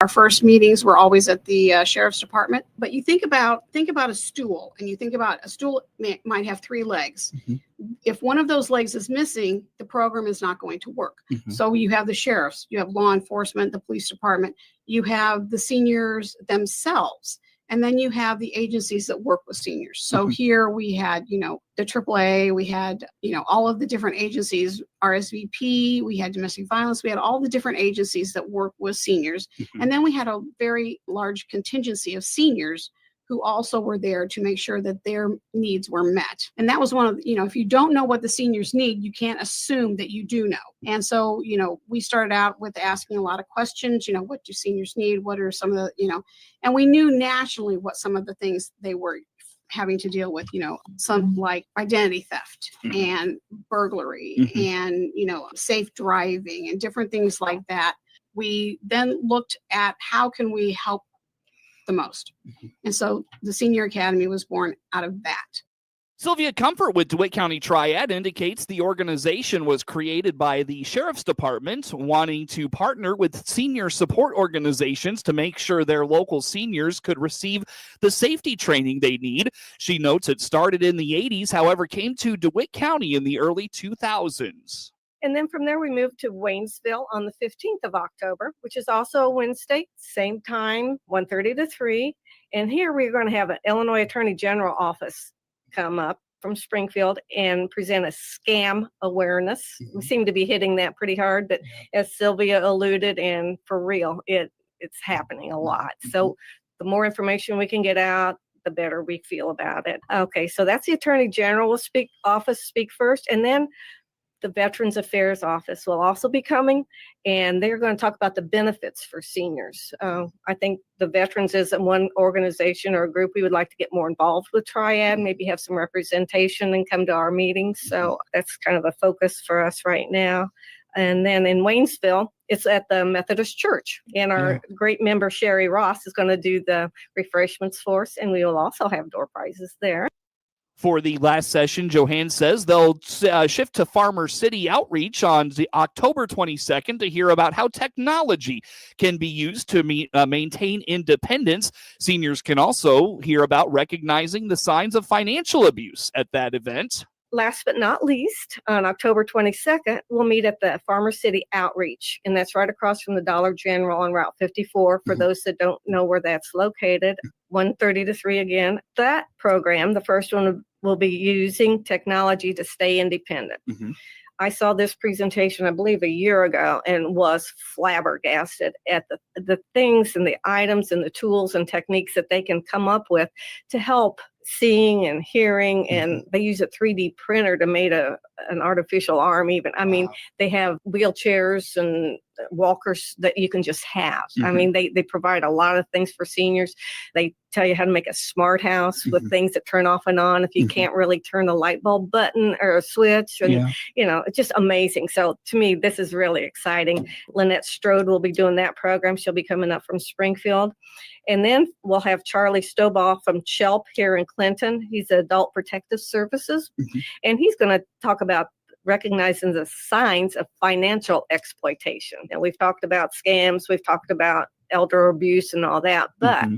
Our first meetings were always at the sheriff's department. But you think about a stool, and you think about a stool might have 3 legs. If one of those legs is missing, the program is not going to work. So you have the sheriffs, you have law enforcement, the police department, you have the seniors themselves. And then you have the agencies that work with seniors. So here we had, the AAA, we had, all of the different agencies, RSVP, we had domestic violence, we had all the different agencies that work with seniors. And then we had a very large contingency of seniors who also were there to make sure that their needs were met. And that was one of, if you don't know what the seniors need, you can't assume that you do know. And so, we started out with asking a lot of questions, what do seniors need? What are some of the, and we knew nationally what some of the things they were having to deal with, some like identity theft and burglary and, safe driving and different things like that. We then looked at how can we help the most. And so the Senior Academy was born out of that. Sylvia Comfort with DeWitt County Triad indicates the organization was created by the Sheriff's Department wanting to partner with senior support organizations to make sure their local seniors could receive the safety training they need. She notes it started in the 80s, however, came to DeWitt County in the early 2000s. And then from there, we moved to Waynesville on the 15th of October, which is also a Wednesday, same time, 1:30 to 3. And here we're going to have an Illinois Attorney General office come up from Springfield and present a scam awareness. We seem to be hitting that pretty hard, but as Sylvia alluded, and for real, it's happening a lot. So the more information we can get out, the better we feel about it. Okay, so that's the Attorney General office speak first, and then the Veterans Affairs Office will also be coming, and they're going to talk about the benefits for seniors. I think the veterans is one organization or a group we would like to get more involved with Triad, maybe have some representation and come to our meetings. So that's kind of a focus for us right now. And then in Waynesville, it's at the Methodist Church, and our great member Sherry Ross is going to do the refreshments for us, and we will also have door prizes there. For the last session, Johann says they'll shift to Farmer City Outreach on October 22nd to hear about how technology can be used to maintain independence. Seniors can also hear about recognizing the signs of financial abuse at that event. Last but not least, on October 22nd, we'll meet at the Farmer City Outreach, and that's right across from the Dollar General on Route 54. For those that don't know where that's located, 1:30 to 3 again. That program, the first one, will be using technology to stay independent. I saw this presentation, I believe, a year ago and was flabbergasted at the things and the items and the tools and techniques that they can come up with to help seeing and hearing, and they use a 3D printer to make an artificial arm even. I mean, they have wheelchairs and walkers that you can just have. I mean, they provide a lot of things for seniors. They tell you how to make a smart house with things that turn off and on if you can't really turn a light bulb button or a switch. And, it's just amazing. So to me, this is really exciting. Lynette Strode will be doing that program. She'll be coming up from Springfield. And then we'll have Charlie Stobaugh from CHELP here in Clinton. He's Adult Protective Services. And he's going to talk about recognizing the signs of financial exploitation. And we've talked about scams, we've talked about elder abuse and all that, but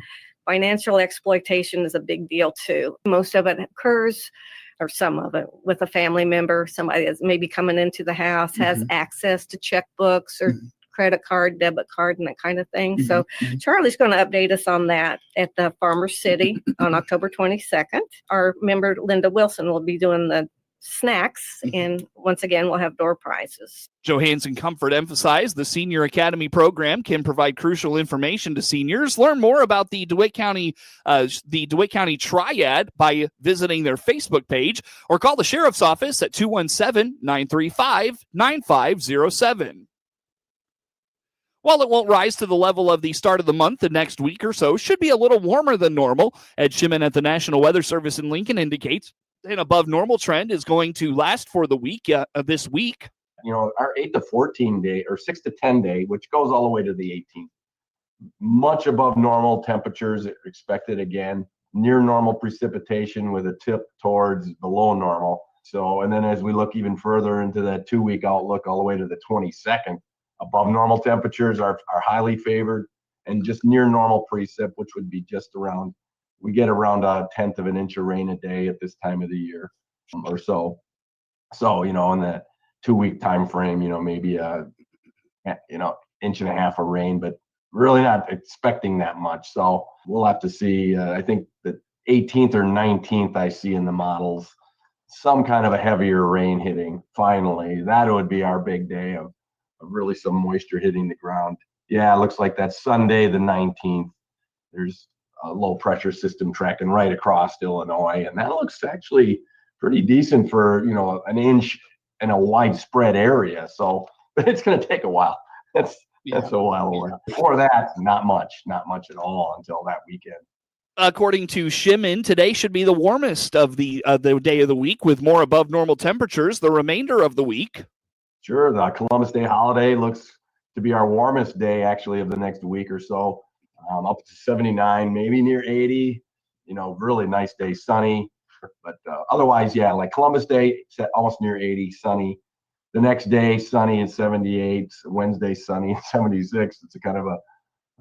financial exploitation is a big deal too. Most of it occurs, or some of it, with a family member, somebody that's maybe coming into the house, has access to checkbooks or credit card, debit card, and that kind of thing. So Charlie's going to update us on that at the Farmer City on October 22nd. Our member Linda Wilson will be doing the snacks, and once again we'll have door prizes. Johannes and Comfort emphasized the Senior Academy program can provide crucial information to seniors. Learn more about the DeWitt County Triad by visiting their Facebook page or call the Sheriff's Office at 217-935-9507. While it won't rise to the level of the start of the month, the next week or so should be a little warmer than normal. Ed Shimon at the National Weather Service in Lincoln indicates an above normal trend is going to last for the week this week. Our 8 to 14 day or 6 to 10 day, which goes all the way to the 18th, much above normal temperatures expected again, near normal precipitation with a tip towards below normal. So, and then as we look even further into that 2-week outlook all the way to the 22nd, above normal temperatures are highly favored. and just near normal precip, which would be just around, we get around 1/10 of an inch of rain a day at this time of the year or so. So, in the 2-week time frame, maybe inch and a half of rain, but really not expecting that much. So we'll have to see. I think the 18th or 19th I see in the models some kind of a heavier rain hitting. Finally, that would be our big day of really some moisture hitting the ground. Yeah, it looks like that's Sunday the 19th. There's a low pressure system tracking right across Illinois, and that looks actually pretty decent for an inch in a widespread area. So it's going to take a while. That's a while away. Before that, not much at all until that weekend. According to Shimon, today should be the warmest of the day of the week, with more above normal temperatures the remainder of the week. Sure, the Columbus Day holiday looks to be our warmest day actually of the next week or so, up to 79, maybe near 80. Really nice day, sunny. But otherwise, yeah, like Columbus Day, almost near 80, sunny. The next day, sunny and 78. Wednesday, sunny and 76. It's a kind of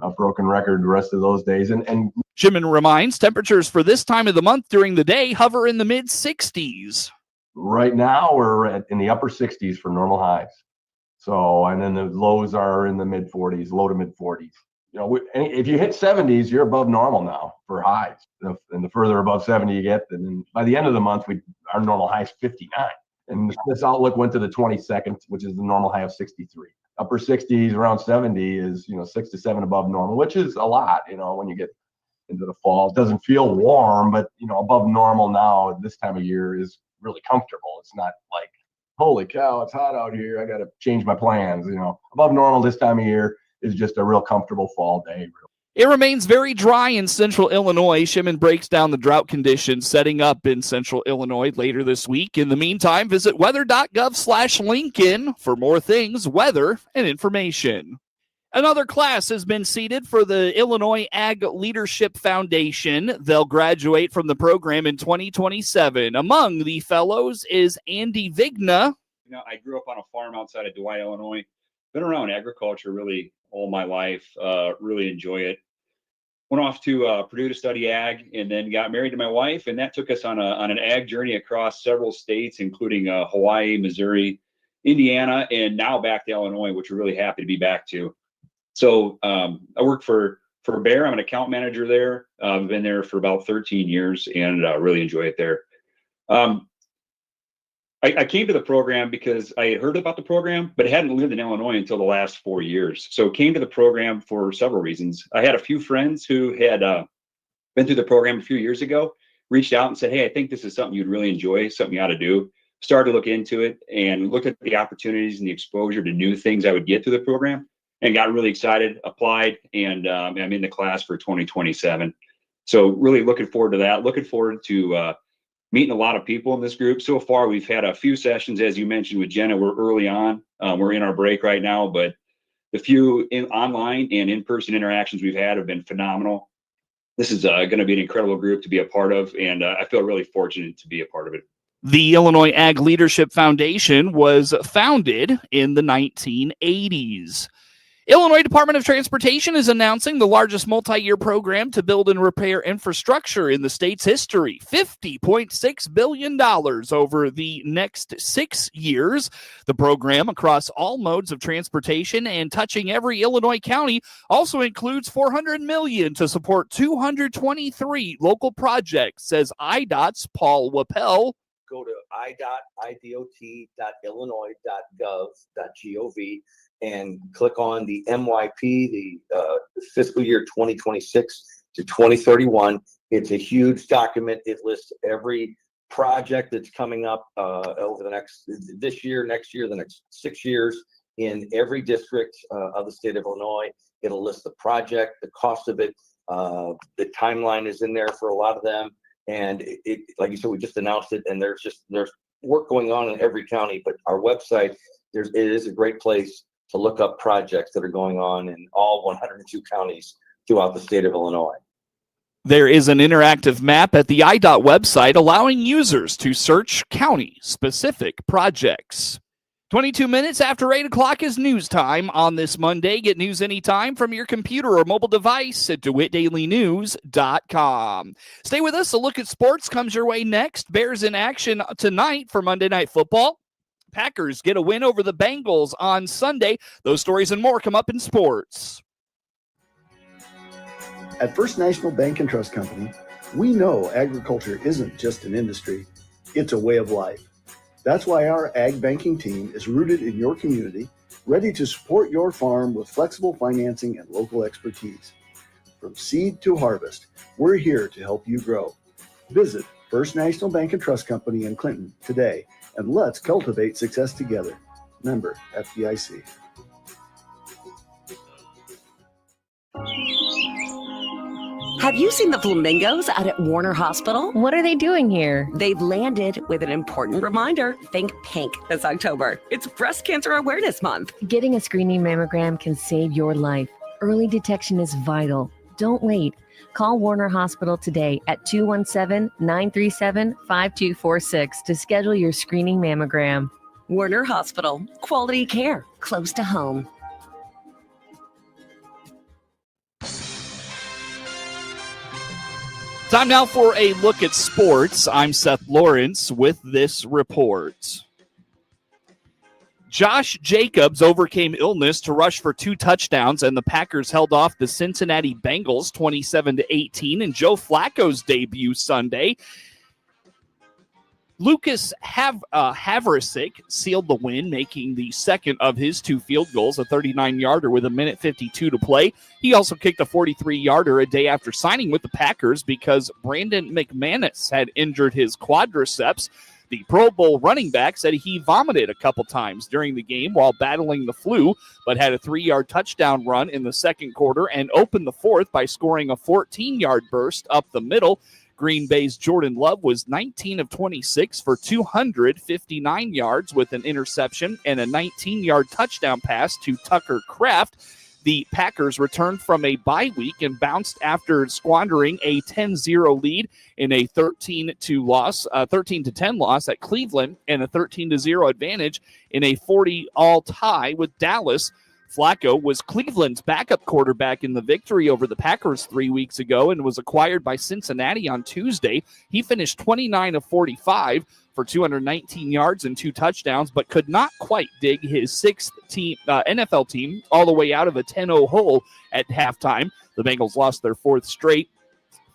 a broken record the rest of those days. And Shimon reminds temperatures for this time of the month during the day hover in the mid 60s. Right now, we're in the upper 60s for normal highs. So, and then the lows are in the mid 40s, low to mid 40s. If you hit 70s, you're above normal now for highs. And the further above 70 you get, then by the end of the month, our normal high is 59. And this outlook went to the 22nd, which is the normal high of 63. Upper 60s, around 70 is 6 to 7 above normal, which is a lot. When you get into the fall, it doesn't feel warm, but above normal now at this time of year is really comfortable. It's not like, holy cow, it's hot out here, I got to change my plans. Above normal this time of year is just a real comfortable fall day. It remains very dry in central Illinois. Shimon breaks down the drought conditions setting up in central Illinois later this week. In the meantime, visit weather.gov/Lincoln for more things, weather, and information. Another class has been seated for the Illinois Ag Leadership Foundation. They'll graduate from the program in 2027. Among the fellows is Andy Vigna. I grew up on a farm outside of DeWitt, Illinois. Been around agriculture really all my life. Really enjoy it. Went off to Purdue to study ag, and then got married to my wife, and that took us on an ag journey across several states, including Hawaii, Missouri, Indiana, and now back to Illinois, which we're really happy to be back to. So I work for Bayer. I'm an account manager there. I've been there for about 13 years and really enjoy it there. I came to the program because I had heard about the program, but hadn't lived in Illinois until the last 4 years. So came to the program for several reasons. I had a few friends who had been through the program a few years ago, reached out and said, hey, I think this is something you'd really enjoy, something you ought to do. Started to look into it and looked at the opportunities and the exposure to new things I would get through the program, and got really excited, applied, and I'm in the class for 2027. So really looking forward to that. Looking forward to meeting a lot of people in this group. So far, we've had a few sessions, as you mentioned with Jenna. We're early on. We're in our break right now, but the few online and in-person interactions we've had have been phenomenal. This is going to be an incredible group to be a part of, and I feel really fortunate to be a part of it. The Illinois Ag Leadership Foundation was founded in the 1980s. Illinois Department of Transportation is announcing the largest multi-year program to build and repair infrastructure in the state's history, $50.6 billion over the next 6 years. The program, across all modes of transportation and touching every Illinois county, also includes $400 million to support 223 local projects, says IDOT's Paul Wappel. Go to idot.illinois.gov.gov and click on the MYP, the fiscal year 2026 to 2031. It's a huge document. It lists every project that's coming up over this year, next year, the next 6 years in every district of the state of Illinois. It'll list the project, the cost of it. The timeline is in there for a lot of them. And it, like you said, we just announced it, and there's work going on in every county. But our website, it is a great place to look up projects that are going on in all 102 counties throughout the state of Illinois. There is an interactive map at the IDOT website allowing users to search county-specific projects. 22 minutes after 8 o'clock is news time on this Monday. Get news anytime from your computer or mobile device at DeWittDailyNews.com. Stay with us. A look at sports comes your way next. Bears in action tonight for Monday Night Football. Packers get a win over the Bengals on Sunday. Those stories and more come up in sports. At First National Bank and Trust Company, we know agriculture isn't just an industry, it's a way of life. That's why our ag banking team is rooted in your community, ready to support your farm with flexible financing and local expertise. From seed to harvest, we're here to help you grow. Visit First National Bank and Trust Company in Clinton today, and let's cultivate success together. Member FDIC. Have you seen the flamingos out at Warner Hospital? What are they doing here? They've landed with an important reminder. Think pink this October. It's Breast Cancer Awareness Month. Getting a screening mammogram can save your life. Early detection is vital. Don't wait. Call Warner Hospital today at 217-937-5246 to schedule your screening mammogram. Warner Hospital. Quality care close to home. Time now for a look at sports. I'm Seth Lawrence with this report. Josh Jacobs overcame illness to rush for 2 touchdowns, and the Packers held off the Cincinnati Bengals 27-18 in Joe Flacco's debut Sunday. Lucas Havrasik sealed the win, making the second of his 2 field goals, a 39-yarder with 1:52 to play. He also kicked a 43-yarder a day after signing with the Packers because Brandon McManus had injured his quadriceps. The Pro Bowl running back said he vomited a couple times during the game while battling the flu, but had a 3-yard touchdown run in the second quarter and opened the fourth by scoring a 14-yard burst up the middle. Green Bay's Jordan Love was 19 of 26 for 259 yards with an interception and a 19-yard touchdown pass to Tucker Kraft. The Packers returned from a bye week and bounced after squandering a 10-0 lead in a 13-10 loss at Cleveland and a 13-0 advantage in a 40-all tie with Dallas. Flacco was Cleveland's backup quarterback in the victory over the Packers 3 weeks ago and was acquired by Cincinnati on Tuesday. He finished 29 of 45 for 219 yards and 2 touchdowns, but could not quite dig his 6th NFL team all the way out of a 10-0 hole at halftime. The Bengals lost their 4th straight.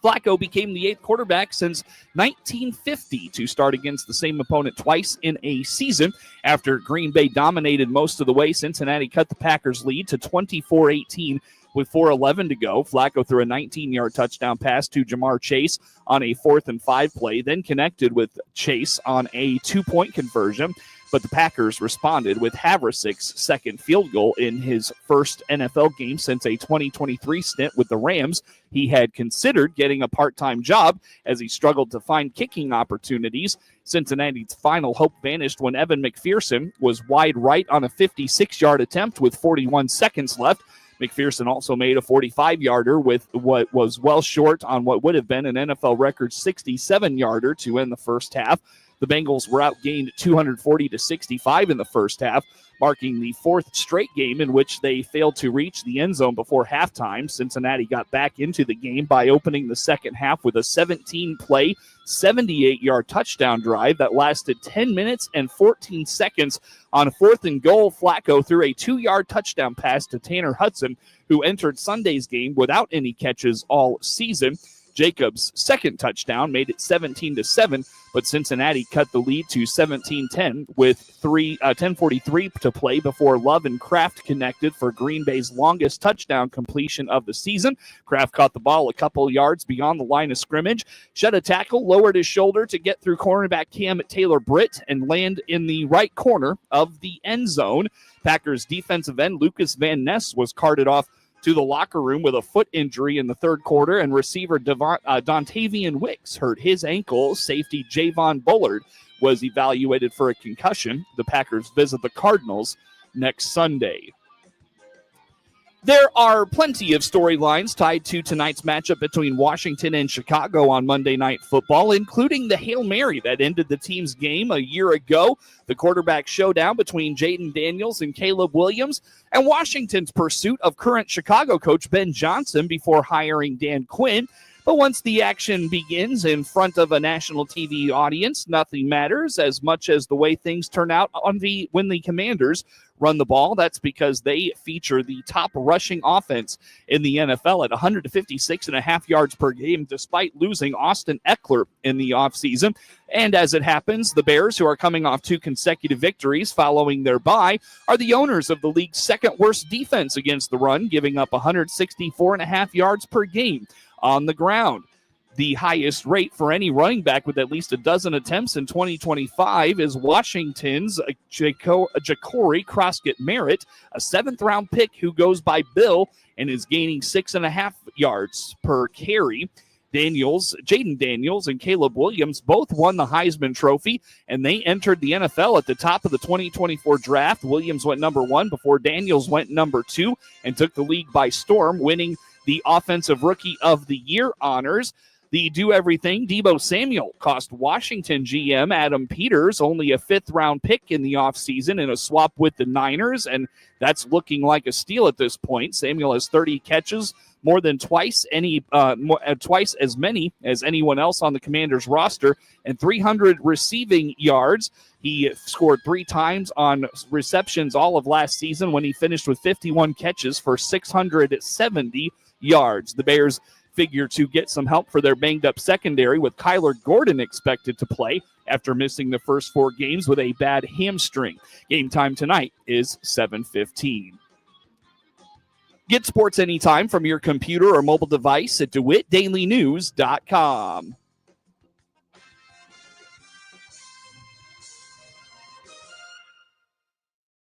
Flacco became the 8th quarterback since 1950 to start against the same opponent twice in a season. After Green Bay dominated most of the way, Cincinnati cut the Packers' lead to 24-18 with 4:11 to go. Flacco threw a 19-yard touchdown pass to Jamar Chase on a 4th and 5 play, then connected with Chase on a 2-point conversion. But the Packers responded with Havrasik's second field goal in his first NFL game since a 2023 stint with the Rams. He had considered getting a part-time job as he struggled to find kicking opportunities. Cincinnati's final hope vanished when Evan McPherson was wide right on a 56-yard attempt with 41 seconds left. McPherson also made a 45-yarder with what was well short on what would have been an NFL record 67-yarder to end the first half. The Bengals were outgained 240-65 in the first half, marking the 4th straight game in which they failed to reach the end zone before halftime. Cincinnati got back into the game by opening the second half with a 17-play, 78-yard touchdown drive that lasted 10 minutes and 14 seconds. On 4th and goal, Flacco threw a 2-yard touchdown pass to Tanner Hudson, who entered Sunday's game without any catches all season. Jacobs' second touchdown made it 17-7, but Cincinnati cut the lead to 17-10 with 10:43 to play before Love and Kraft connected for Green Bay's longest touchdown completion of the season. Kraft caught the ball a couple yards beyond the line of scrimmage, shed a tackle, lowered his shoulder to get through cornerback Cam Taylor-Britt and land in the right corner of the end zone. Packers defensive end Lucas Van Ness was carted off to the locker room with a foot injury in the third quarter, and receiver Dontavian Wicks hurt his ankle. Safety Javon Bullard was evaluated for a concussion. The Packers visit the Cardinals next Sunday. There are plenty of storylines tied to tonight's matchup between Washington and Chicago on Monday Night Football, including the Hail Mary that ended the team's game a year ago, the quarterback showdown between Jaden Daniels and Caleb Williams, and Washington's pursuit of current Chicago coach Ben Johnson before hiring Dan Quinn. But once the action begins in front of a national TV audience, nothing matters as much as the way things turn out when the Commanders run the ball. That's because they feature the top rushing offense in the NFL at 156.5 yards per game, despite losing Austin Eckler in the offseason. And as it happens, the Bears, who are coming off 2 consecutive victories following their bye, are the owners of the league's second worst defense against the run, giving up 164.5 yards per game on the ground. The highest rate for any running back with at least a dozen attempts in 2025 is Washington's Ja'Cory Croskett-Merritt, a 7th-round pick who goes by Bill and is gaining 6.5 yards per carry. Jaden Daniels and Caleb Williams both won the Heisman Trophy, and they entered the NFL at the top of the 2024 draft. Williams went number 1 before Daniels went number 2 and took the league by storm, winning the Offensive Rookie of the Year honors. The do-everything Deebo Samuel cost Washington GM Adam Peters only a 5th-round pick in the offseason in a swap with the Niners, and that's looking like a steal at this point. Samuel has 30 catches, more than twice as many as anyone else on the Commanders roster, and 300 receiving yards. He scored 3 times on receptions all of last season when he finished with 51 catches for 670 yards. The Bears figure to get some help for their banged-up secondary, with Kyler Gordon expected to play after missing the first 4 games with a bad hamstring. Game time tonight is 7:15. Get sports anytime from your computer or mobile device at DeWittDailyNews.com.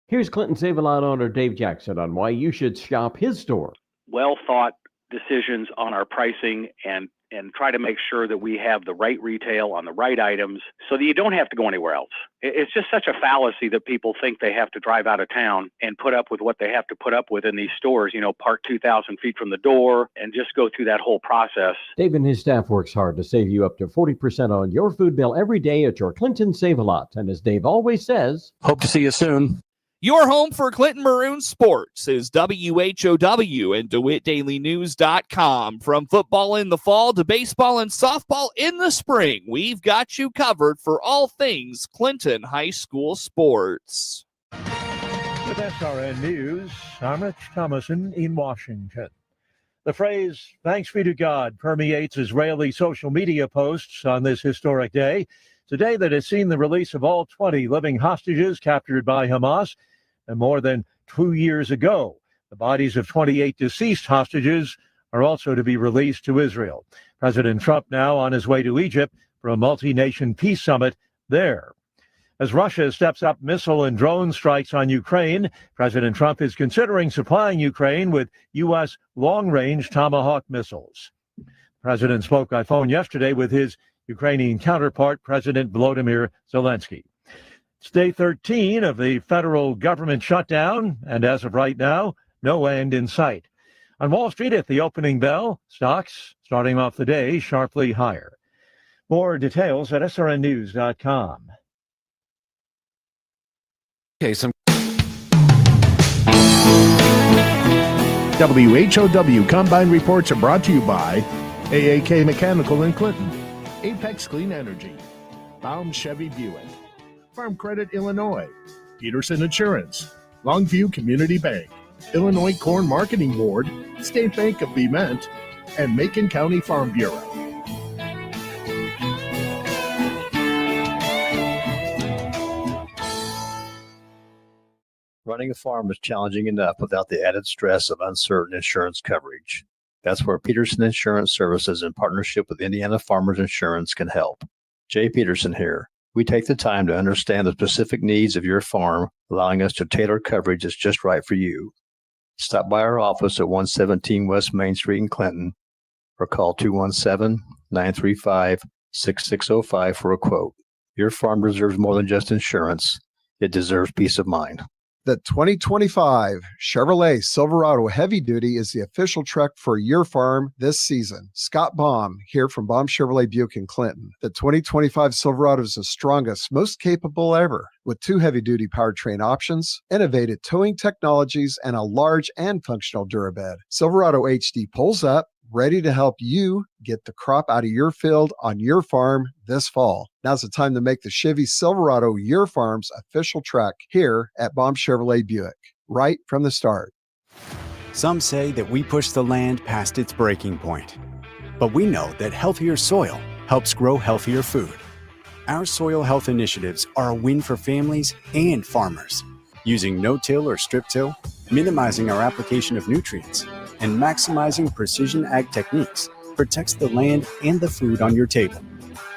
Here's Clinton Save-A-Lot owner Dave Jackson on why you should shop his store. Well-thought decisions on our pricing and try to make sure that we have the right retail on the right items so that you don't have to go anywhere else. It's just such a fallacy that people think they have to drive out of town and put up with what they have to put up with in these stores, park 2,000 feet from the door and just go through that whole process. Dave and his staff works hard to save you up to 40% on your food bill every day at your Clinton Save-A-Lot. And as Dave always says, hope to see you soon. Your home for Clinton Maroon sports is WHOW and DeWittDailyNews.com. From football in the fall to baseball and softball in the spring, we've got you covered for all things Clinton High School sports. With SRN News, I'm Rich Thomason in Washington. The phrase, "thanks be to God," permeates Israeli social media posts on this historic day. It's a day that has seen the release of all 20 living hostages captured by Hamas. And more than 2 years ago, the bodies of 28 deceased hostages are also to be released to Israel. President Trump now on his way to Egypt for a multi-nation peace summit there. As Russia steps up missile and drone strikes on Ukraine, President Trump is considering supplying Ukraine with U.S. long-range Tomahawk missiles. The president spoke by phone yesterday with his Ukrainian counterpart, President Volodymyr Zelensky. It's day 13 of the federal government shutdown, and as of right now, no end in sight. On Wall Street at the opening bell, stocks starting off the day sharply higher. More details at srnnews.com. Okay, WHOW Combine Reports are brought to you by AAK Mechanical in Clinton, Apex Clean Energy, Baum Chevy Buick, Farm Credit Illinois, Peterson Insurance, Longview Community Bank, Illinois Corn Marketing Board, State Bank of Bement, and Macon County Farm Bureau. Running a farm is challenging enough without the added stress of uncertain insurance coverage. That's where Peterson Insurance Services, in partnership with Indiana Farmers Insurance, can help. Jay Peterson here. We take the time to understand the specific needs of your farm, allowing us to tailor coverage that's just right for you. Stop by our office at 117 West Main Street in Clinton or call 217-935-6605 for a quote. Your farm deserves more than just insurance. It deserves peace of mind. The 2025 Chevrolet Silverado Heavy Duty is the official truck for your farm this season. Scott Baum here from Baum Chevrolet Buick in Clinton. The 2025 Silverado is the strongest, most capable ever, with 2 heavy-duty powertrain options, innovative towing technologies, and a large and functional durabed. Silverado HD pulls up, ready to help you get the crop out of your field on your farm this fall. Now's the time to make the Chevy Silverado your farm's official truck here at Baum Chevrolet Buick, right from the start. Some say that we push the land past its breaking point, but we know that healthier soil helps grow healthier food. Our soil health initiatives are a win for families and farmers. Using no-till or strip-till, minimizing our application of nutrients, and maximizing precision ag techniques protects the land and the food on your table.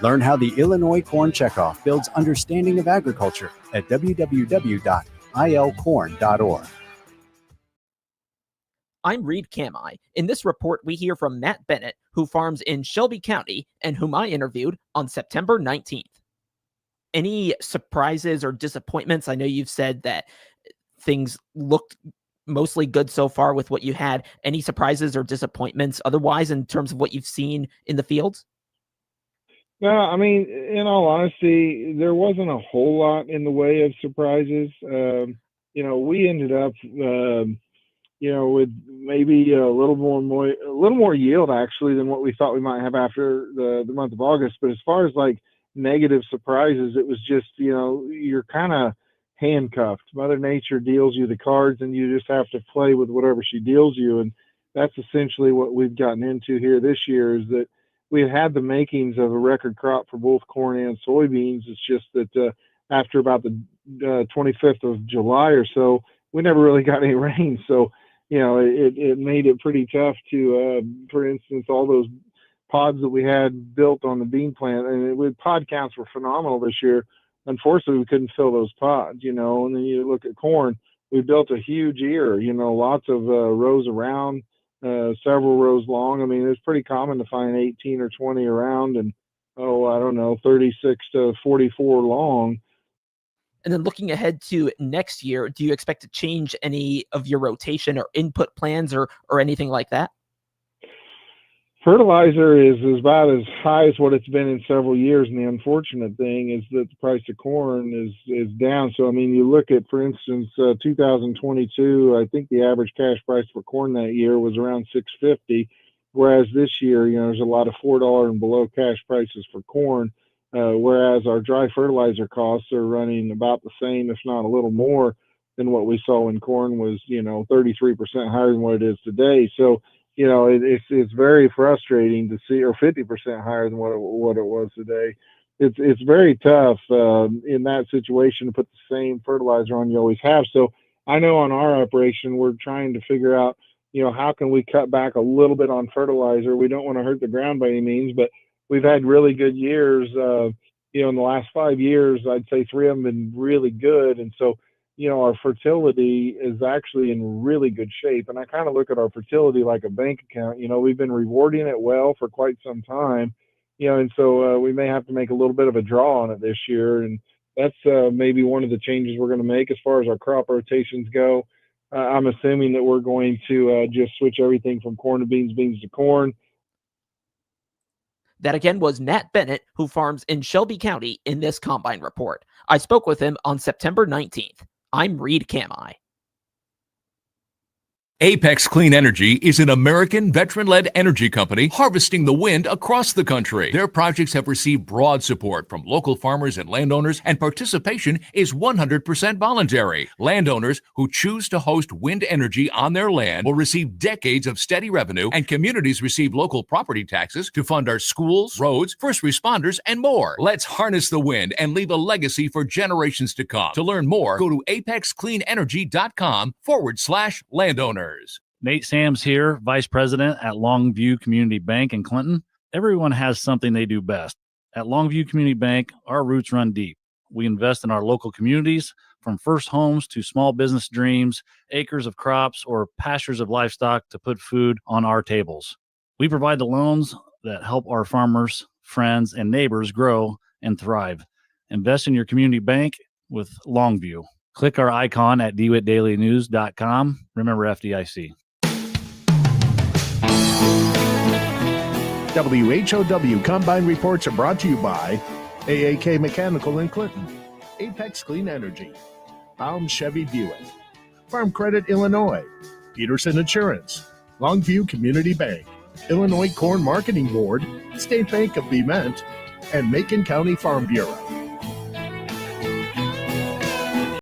Learn how the Illinois Corn Checkoff builds understanding of agriculture at www.ilcorn.org. I'm Reed Camai. In this report, we hear from Matt Bennett, who farms in Shelby County and whom I interviewed on September 19th. Any surprises or disappointments? I know you've said that things looked mostly good so far with what you had. Any surprises or disappointments otherwise in terms of what you've seen in the fields? No, I mean, in all honesty, there wasn't a whole lot in the way of surprises. We ended up, with maybe a little more yield actually than what we thought we might have after the month of August. But as far as like negative surprises, it was just, you're kind of handcuffed. Mother Nature deals you the cards and you just have to play with whatever she deals you. And that's essentially what we've gotten into here this year, is that we had the makings of a record crop for both corn and soybeans. It's just that after about the 25th of July or so, we never really got any rain. So, it made it pretty tough to, for instance, all those pods that we had built on the bean plant, and pod counts were phenomenal this year. Unfortunately, we couldn't fill those pods, and then you look at corn, we built a huge ear, lots of rows around, several rows long. I mean, it's pretty common to find 18 or 20 around and, 36 to 44 long. And then looking ahead to next year, do you expect to change any of your rotation or input plans or anything like that? Fertilizer is about as high as what it's been in several years, and the unfortunate thing is that the price of corn is down. So, I mean, you look at, for instance, 2022, I think the average cash price for corn that year was around $6.50, whereas this year, there's a lot of $4 and below cash prices for corn, whereas our dry fertilizer costs are running about the same, if not a little more, than what we saw when corn was, 33% higher than what it is today. So, it's very frustrating to see, or 50% higher than what it was today. It's very tough in that situation to put the same fertilizer on you always have. So I know on our operation, we're trying to figure out, how can we cut back a little bit on fertilizer? We don't want to hurt the ground by any means, but we've had really good years. In the last 5 years, I'd say 3 of them have been really good. And so, our fertility is actually in really good shape. And I kind of look at our fertility like a bank account. We've been rewarding it well for quite some time, and so we may have to make a little bit of a draw on it this year. And that's maybe one of the changes we're going to make as far as our crop rotations go. I'm assuming that we're going to just switch everything from corn to beans, beans to corn. That again was Matt Bennett, who farms in Shelby County in this combine report. I spoke with him on September 19th. I'm Reed Camai. Apex Clean Energy is an American veteran-led energy company harvesting the wind across the country. Their projects have received broad support from local farmers and landowners, and participation is 100% voluntary. Landowners who choose to host wind energy on their land will receive decades of steady revenue, and communities receive local property taxes to fund our schools, roads, first responders, and more. Let's harness the wind and leave a legacy for generations to come. To learn more, go to apexcleanenergy.com/landowners. Nate Sams here, Vice President at Longview Community Bank in Clinton. Everyone has something they do best. At Longview Community Bank, our roots run deep. We invest in our local communities, from first homes to small business dreams, acres of crops, or pastures of livestock to put food on our tables. We provide the loans that help our farmers, friends, and neighbors grow and thrive. Invest in your community bank with Longview. Click our icon at DeWittDailyNews.com. Remember FDIC. WHOW Combine Reports are brought to you by AAK Mechanical in Clinton, Apex Clean Energy, Baum Chevy Buick, Farm Credit Illinois, Peterson Insurance, Longview Community Bank, Illinois Corn Marketing Board, State Bank of Bement, and Macon County Farm Bureau.